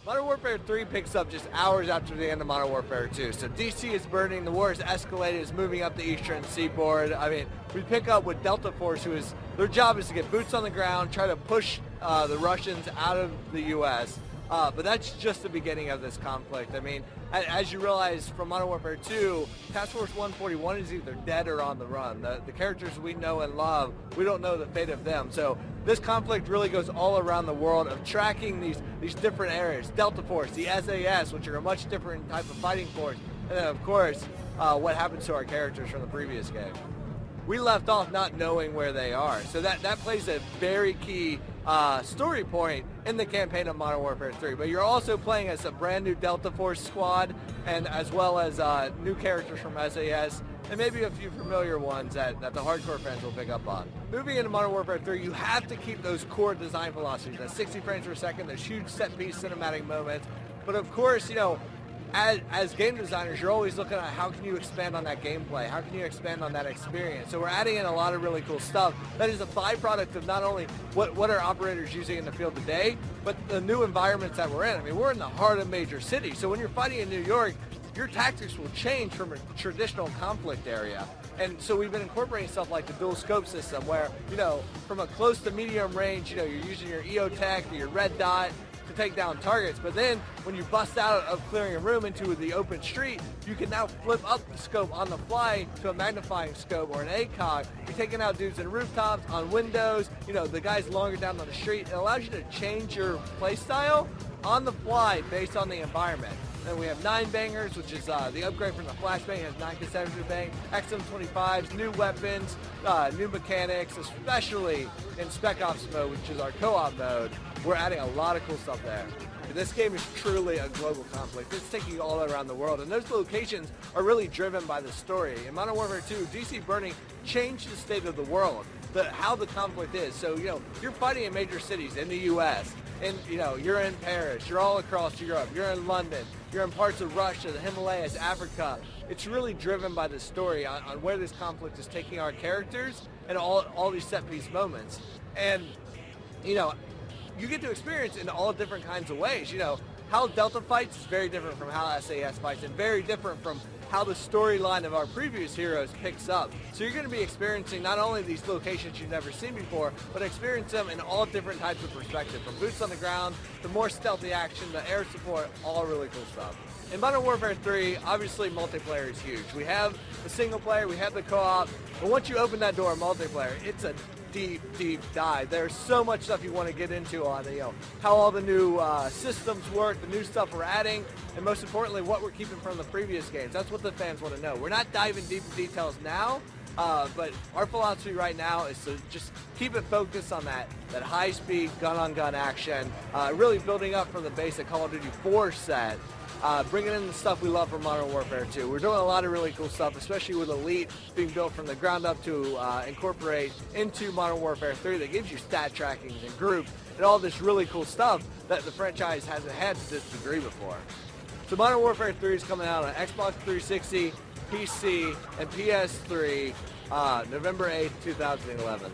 Modern Warfare 3 picks up just hours after the end of Modern Warfare 2. So DC is burning, the war is escalated, is moving up the eastern seaboard. I mean, we pick up with Delta Force, their job is to get boots on the ground, try to push the Russians out of the U.S., but that's just the beginning of this conflict. I mean, as you realize from Modern Warfare 2, Task Force 141 is either dead or on the run. The characters we know and love, we don't know the fate of them. So this conflict really goes all around the world of tracking these different areas. Delta Force, the SAS, which are a much different type of fighting force, and then of course, what happens to our characters from the previous game. We left off not knowing where they are. So that plays a very key story point in the campaign of Modern Warfare 3. But you're also playing as a brand new Delta Force squad, and as well as new characters from SAS, and maybe a few familiar ones that the hardcore fans will pick up on. Moving into Modern Warfare 3, you have to keep those core design philosophies, that 60 frames per second, those huge set-piece cinematic moments. But of course, you know, as game designers, you're always looking at how can you expand on that gameplay, how can you expand on that experience. So we're adding in a lot of really cool stuff that is a byproduct of not only what are operators using in the field today, but the new environments that we're in. I mean, we're in the heart of major cities, so when you're fighting in New York, your tactics will change from a traditional conflict area. And so we've been incorporating stuff like the dual scope system where, you know, from a close to medium range, you know, you're using your EOTech or your red dot to take down targets, but then when you bust out of clearing a room into the open street, you can now flip up the scope on the fly to a magnifying scope or an ACOG. You're taking out dudes in rooftops, on windows, you know, the guys longer down on the street. It allows you to change your play style on the fly based on the environment. Then we have 9 bangers, which is the upgrade from the flashbang. It has 9 consecutive bang, XM25s, new weapons, new mechanics, especially in Spec Ops mode, which is our co-op mode. We're adding a lot of cool stuff there. This game is truly a global conflict. It's taking you all around the world, and those locations are really driven by the story. In Modern Warfare 2, DC burning changed the state of the world, how the conflict is. So, you know, you're fighting in major cities in the U.S., and, you know, you're in Paris, you're all across Europe, you're in London, you're in parts of Russia, the Himalayas, Africa. It's really driven by the story on where this conflict is taking our characters and all these set-piece moments. And, you know, you get to experience in all different kinds of ways. You know, how Delta fights is very different from how SAS fights, and very different from how the storyline of our previous heroes picks up. So you're going to be experiencing not only these locations you've never seen before, but experience them in all different types of perspective, from boots on the ground, the more stealthy action, the air support, all really cool stuff. In Modern Warfare 3, obviously multiplayer is huge. We have the single player, we have the co-op, but once you open that door of multiplayer, it's a deep dive. There's so much stuff you want to get into on, you know, how all the new systems work, the new stuff we're adding, and most importantly, what we're keeping from the previous games. That's what the fans want to know. We're not diving deep in details now, but our philosophy right now is to just keep it focused on that high-speed, gun-on-gun action, really building up from the basic Call of Duty 4 set, bringing in the stuff we love from Modern Warfare 2. We're doing a lot of really cool stuff, especially with Elite being built from the ground up to incorporate into Modern Warfare 3 that gives you stat tracking and groups and all this really cool stuff that the franchise hasn't had to this degree before. So Modern Warfare 3 is coming out on Xbox 360, PC, and PS3 November 8th, 2011.